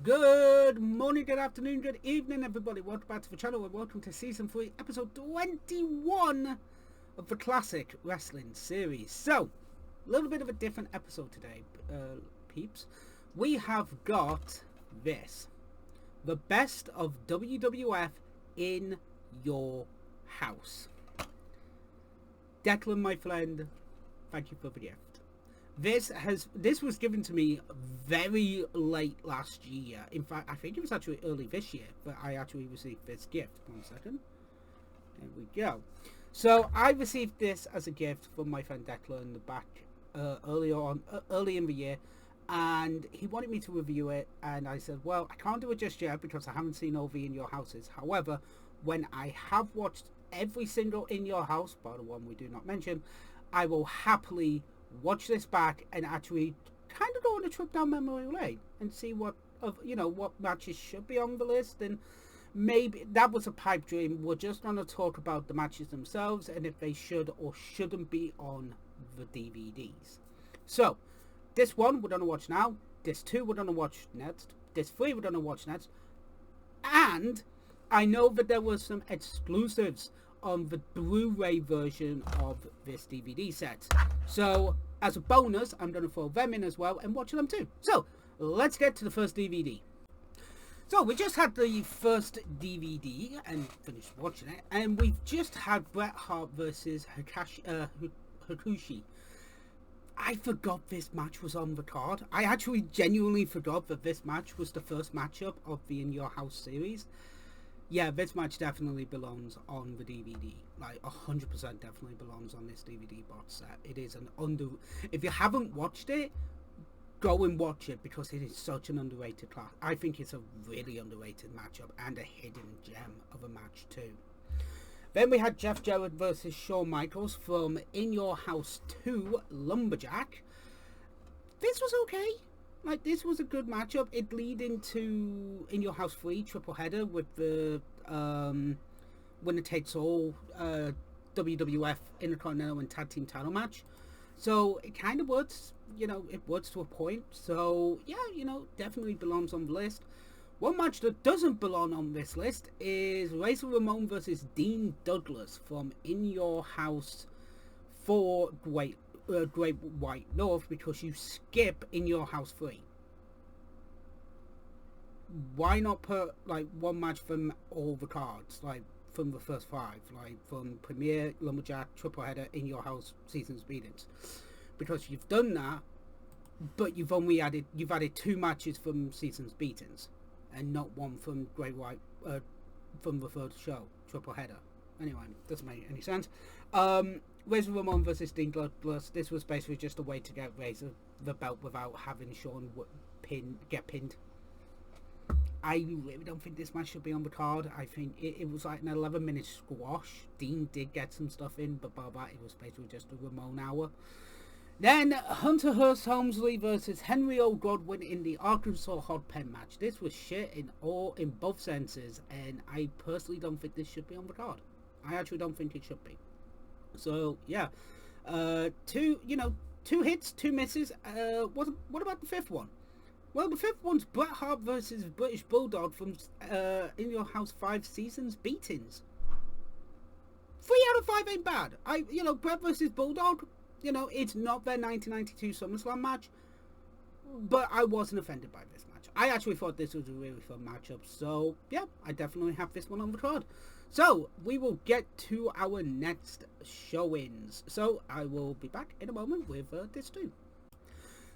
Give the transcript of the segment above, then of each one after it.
Good morning, good afternoon, good evening, everybody. Welcome back to the channel and welcome to Season 3, Episode 21 of the Classic Wrestling Series. So, a little bit of a different episode today, peeps. We have got this. The best of WWF in your house. Declan, my friend, thank you for the gift. This was given to me very late last year. In fact, I think it was actually early this year, but I actually received this gift. 1 second. There we go. So I received this as a gift from my friend Declan back early in the year, and he wanted me to review it, and I said, well, I can't do it just yet because I haven't seen OV In Your Houses. However, when I have watched every single In Your House, bar the one we do not mention, I will happily watch this back and actually kind of go on a trip down memory lane and see what matches should be on the list. And maybe that was a pipe dream. We're just going to talk about the matches themselves and if they should or shouldn't be on the DVDs. So this one we're going to watch now, this 2 we're going to watch next, this 3 we're going to watch next, and I know that there were some exclusives on the Blu-ray version of this DVD set. So, as a bonus, I'm going to throw them in as well and watch them too. So, let's get to the first DVD. So, we just had the first DVD and finished watching it. And we've just had Bret Hart versus Hakushi. I forgot this match was on the card. I actually genuinely forgot that this match was the first matchup of the In Your House series. Yeah, this match definitely belongs on the DVD. Like, 100% definitely belongs on this DVD box set. It is an If you haven't watched it, go and watch it because it is such an underrated class. I think it's a really underrated matchup and a hidden gem of a match too. Then we had Jeff Jarrett versus Shawn Michaels from In Your House 2 Lumberjack. This was okay. Like, this was a good matchup. It lead into In Your House 3 triple header with the winner takes all WWF Intercontinental and Tag Team title match. So it kind of works, it works to a point. So yeah, definitely belongs on the list. One match that doesn't belong on this list is Razor Ramon versus Dean Douglas from In Your House 4 Great White North, because you skip In Your House 3. Why not put like one match from all the cards, like from the first 5, like from Premier, Lumberjack, triple header, In Your House, Seasons Beatings? Because you've done that, but you've added 2 matches from Seasons Beatings and not one from Great White from the third show, triple header. Anyway, doesn't make any sense. Razor Ramon versus Dean Douglas. This was basically just a way to get Razor the belt without having Shawn get pinned. I really don't think this match should be on the card. I think it was like an 11-minute squash. Dean did get some stuff in, but by that it was basically just a Ramon hour. Then Hunter Hearst Helmsley versus Henry O. Godwin in the Arkansas Hot Pen match. This was shit in both senses, and I personally don't think this should be on the card. I actually don't think it should be. So yeah, 2 hits, 2 misses. What about the 5th one? Well, the 5th one's Bret Hart versus British Bulldog from In Your House 5 Seasons Beatings. 3 out of 5 ain't bad. Bret versus Bulldog, it's not their 1992 SummerSlam match, but I wasn't offended by this match. I actually thought this was a really fun matchup. So yeah, I definitely have this one on the card. So we will get to our next show-ins. So I will be back in a moment with this 2.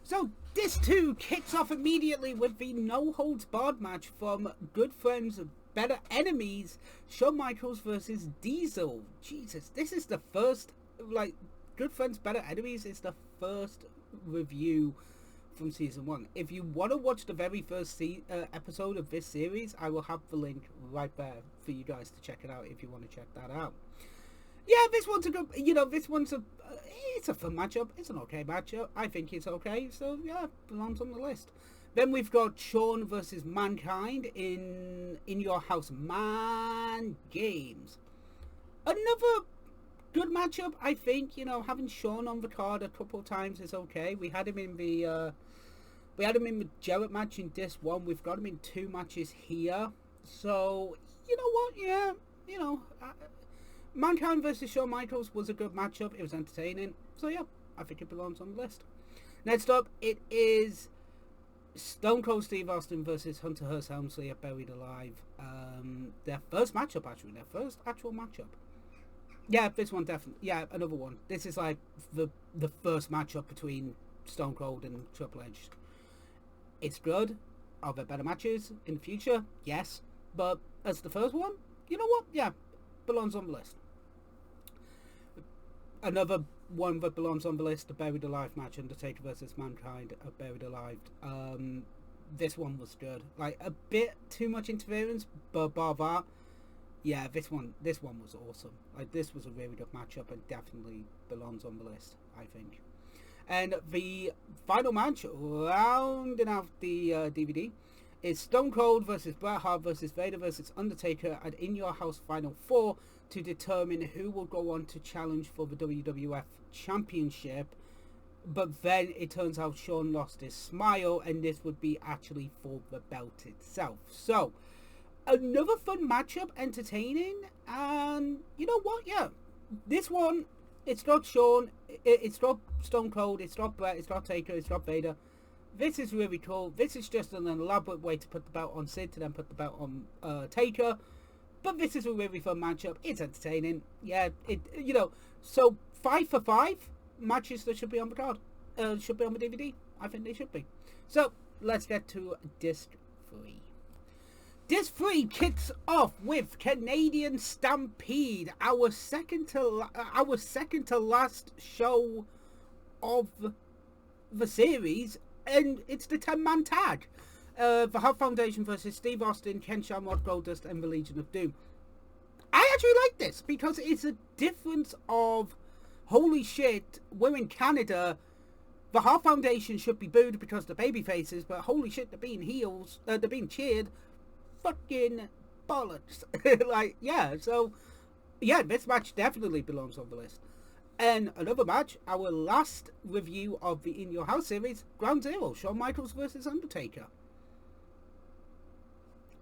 So this 2 kicks off immediately with the no holds barred match from Good Friends Better Enemies, Shawn Michaels versus Diesel. Jesus, this is the first, Good Friends Better Enemies is the first review from season 1. If you want to watch the very first episode of this series, I will have the link right there for you guys to check it out if you want to check that out. Yeah, this one's a good, it's a fun matchup. It's an okay matchup. I think it's okay. So yeah, belongs on the list. Then we've got Shawn versus Mankind in Your House Man Games. Another good matchup, I think. Having Shawn on the card a couple of times is okay. We had him in the We had him in the Jarrett match in this one. We've got him in 2 matches here. So, you know what? Yeah, you know, Mankind versus Shawn Michaels was a good matchup. It was entertaining. So, yeah, I think it belongs on the list. Next up, it is Stone Cold Steve Austin versus Hunter Hearst Helmsley at Buried Alive. Their first matchup, actually. Their first actual matchup. Yeah, this one definitely. Yeah, another one. This is like the first matchup between Stone Cold and Triple H. It's good. Are there better matches in the future? Yes. But as the first one, you know what? Yeah, belongs on the list. Another one that belongs on the list, the Buried Alive match, Undertaker versus Mankind at Buried Alive. This one was good. Like, a bit too much interference, but bar that, yeah, this one was awesome. Like, this was a really good matchup and definitely belongs on the list, I think. And the final match, rounding out the DVD, is Stone Cold versus Bret Hart versus Vader versus Undertaker at In Your House Final 4 to determine who will go on to challenge for the WWF Championship. But then it turns out Shawn lost his smile, and this would be actually for the belt itself. So, another fun matchup, entertaining, and you know what? Yeah, this one, it's not Shawn, it's not Stone Cold, it's not Bret, it's not Taker, it's not Vader. This is really cool. This is just an elaborate way to put the belt on Sid to then put the belt on Taker. But this is a really fun matchup. It's entertaining. Yeah, so 5 for 5 matches that should be on the card. Should be on the DVD. I think they should be. So, let's get to Disc 3. Disc 3 kicks off with Canadian Stampede, our second to last show of the series, and it's the 10-man tag. The Hart Foundation versus Steve Austin, Ken Shamrock, Goldust, and the Legion of Doom. I actually like this because it's a difference of, holy shit, we're in Canada. The Hart Foundation should be booed because they're baby faces, but holy shit, they're being heels. They're being cheered. Fucking bollocks. Like, yeah, so, yeah, this match definitely belongs on the list. And another match, our last review of the In Your House series, Ground Zero, Shawn Michaels versus Undertaker.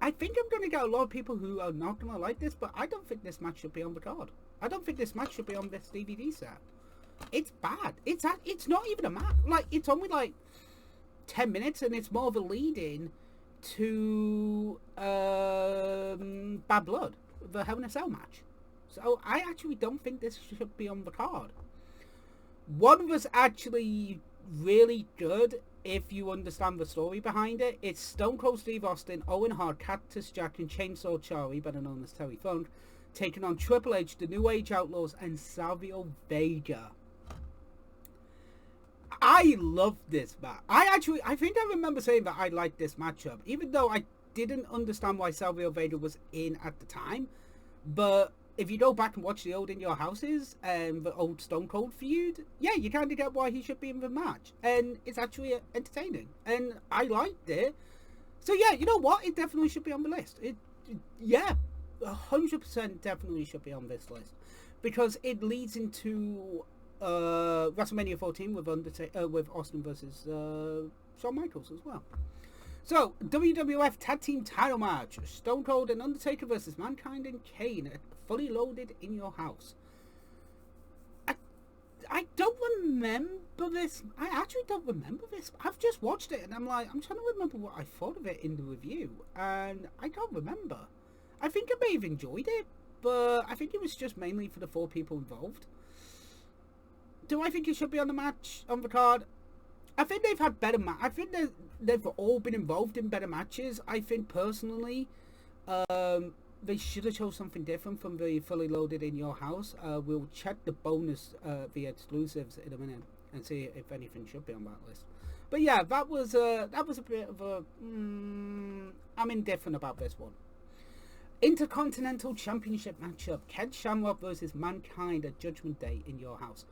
I think I'm going to get a lot of people who are not going to like this, but I don't think this match should be on the card. I don't think this match should be on this DVD set. It's bad. It's not even a match. Like, it's only like 10 minutes, and it's more of a lead-in to Bad Blood, the Hell in a Cell match. So I actually don't think this should be on the card. One was actually really good if you understand the story behind it. It's Stone Cold Steve Austin, Owen Hart, Cactus Jack, and Chainsaw Charlie, better known as Terry Funk, taking on Triple H, the New Age Outlaws, and Savio Vega. I love this match. I think I remember saying that I liked this matchup, even though I didn't understand why Savio Vega was in at the time. But if you go back and watch the old In Your Houses and the old Stone Cold feud, yeah, you kind of get why he should be in the match. And it's actually entertaining. And I liked it. So yeah, you know what? It definitely should be on the list. Yeah, 100% definitely should be on this list. Because it leads into WrestleMania 14 with Austin versus Shawn Michaels as well. So, WWF Tag Team Title Match, Stone Cold and Undertaker versus Mankind and Kane, fully loaded In Your House. I don't remember this. I actually don't remember this. I've just watched it and I'm trying to remember what I thought of it in the review, and I can't remember. I think I may have enjoyed it, but I think it was just mainly for the 4 people involved. Do I think it should be on the card? I think they've had better I think they've all been involved in better matches. I think personally, they should have chose something different from the fully loaded In Your House. We'll check the bonus, the exclusives in a minute and see if anything should be on that list. But yeah, that was a bit of a. I'm indifferent about this one. Intercontinental Championship matchup: Ken Shamrock versus Mankind at Judgment Day In Your House.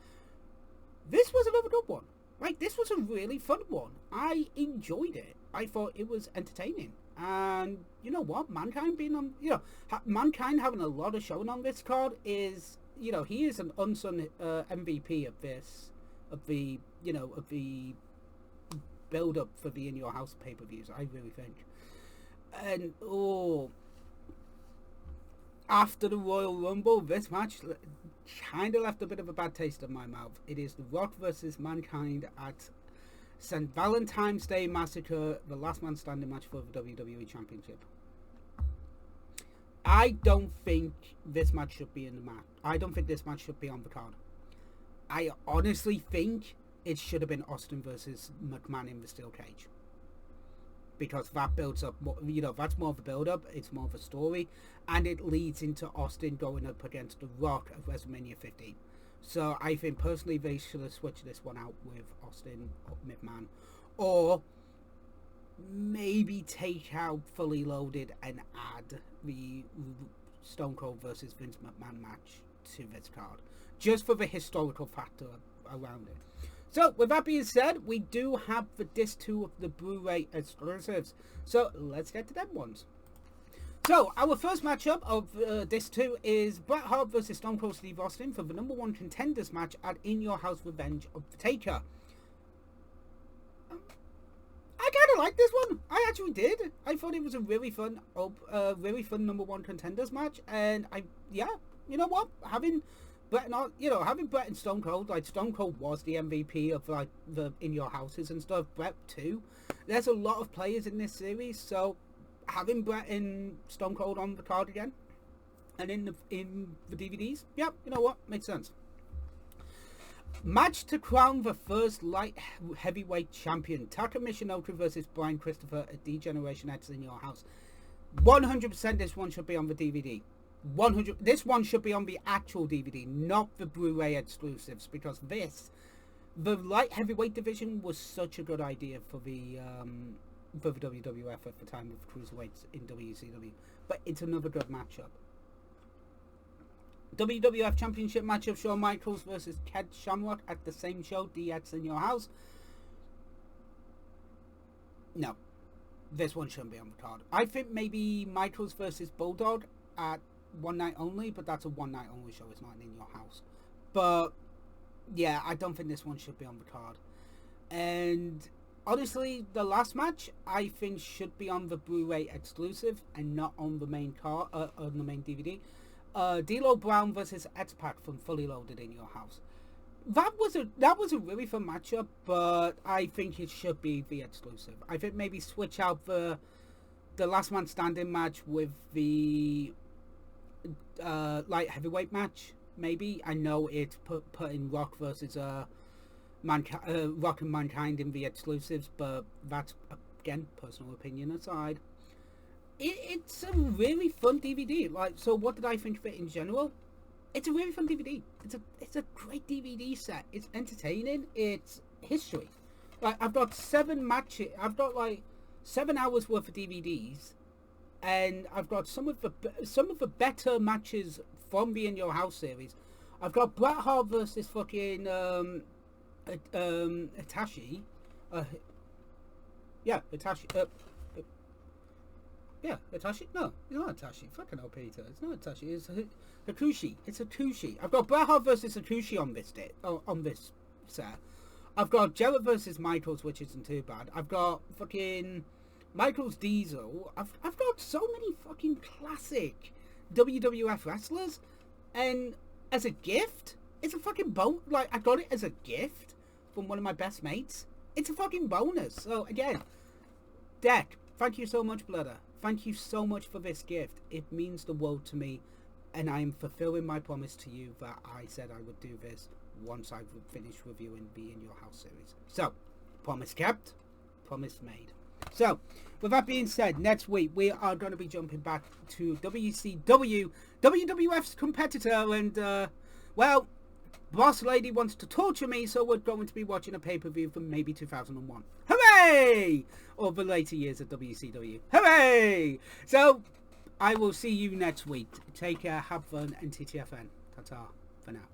This was another good one. Like, this was a really fun one. I enjoyed it. I thought it was entertaining. And you know what? Mankind being on, Mankind having a lot of showing on this card is, he is an unsung MVP of the build-up for the In Your House pay-per-views, I really think. And, after the Royal Rumble, this match kind of left a bit of a bad taste in my mouth. It is The Rock versus Mankind at St. Valentine's Day Massacre, the last man standing match for the WWE Championship. I don't think this match should be in the match. I don't think this match should be on the card. I honestly think it should have been Austin versus McMahon in the steel cage. Because that builds up more, that's more of a build-up, it's more of a story, and it leads into Austin going up against The Rock at WrestleMania 15. So I think personally they should have switched this one out with Austin or McMahon. Or maybe take out Fully Loaded and add the Stone Cold versus Vince McMahon match to this card. Just for the historical factor around it. So, with that being said, we do have the disc 2 of the Blu-ray exclusives. So, let's get to them ones. So, our first matchup of disc 2 is Bret Hart versus Stone Cold Steve Austin for the #1 contenders match at In Your House Revenge of the Taker. I kind of like this one. I actually did. I thought it was a really fun #1 contenders match. And you know what? Having Bret and Stone Cold, like Stone Cold was the MVP of like the In Your Houses and stuff. Bret too. There's a lot of players in this series, so having Bret and Stone Cold on the card again, and in the DVDs, yeah, you know what, makes sense. Match to crown the first light heavyweight champion: Taka Michinoku versus Brian Christopher at D-Generation X In Your House. 100% this one should be on the DVD. This one should be on the actual DVD, not the Blu-ray exclusives, because the light heavyweight division was such a good idea for the WWF at the time of cruiserweights in WCW. But it's another good matchup. WWF Championship matchup: Shawn Michaels versus Ted Shamrock at the same show, DX In Your House. No, this one shouldn't be on the card. I think maybe Michaels versus Bulldog at One Night Only, but that's a one night only show, it's not In Your House. But yeah, I don't think this one should be on the card. And honestly, the last match I think should be on the Blu-ray exclusive and not on the main card, on the main DVD. D'Lo Brown versus X-Pac from Fully Loaded In Your House. That was a really fun matchup, but I think it should be the exclusive. I think maybe switch out the last man standing match with the light heavyweight match. Maybe I know it's putting Rock versus Rock and Mankind in the exclusives, but that's again personal opinion aside. It's a really fun DVD. Like, so what did I think of it in general? It's a really fun DVD. It's a great DVD set. It's entertaining. It's history. Like, I've got 7 matches. I've got like 7 hours worth of DVDs, and I've got some of the better matches from the In Your House series. I've got Bret Hart versus fucking Hitachi. Hitachi. Hitachi? No, it's not Hitachi. Fucking hell, Peter. It's not Hitachi. It's Hakushi. It's Hakushi. I've got Bret Hart versus Hakushi on this set. I've got Jarrett versus Michaels, which isn't too bad. I've got fucking Michaels Diesel. I've got so many fucking classic WWF wrestlers, and as a gift, it's a fucking like, I got it as a gift from one of my best mates. It's a fucking bonus. So again, Deck, thank you so much, brother. Thank you so much for this gift. It means the world to me, and I am fulfilling my promise to you that I said I would do this once I've finished reviewing the In Your House series. So, promise kept, promise made. So, with that being said, next week we are going to be jumping back to WCW, WWF's competitor, and, well, Boss Lady wants to torture me, so we're going to be watching a pay-per-view from maybe 2001. Hooray! Or the later years of WCW. Hooray! So, I will see you next week. Take care, have fun, and TTFN. Ta-ta for now.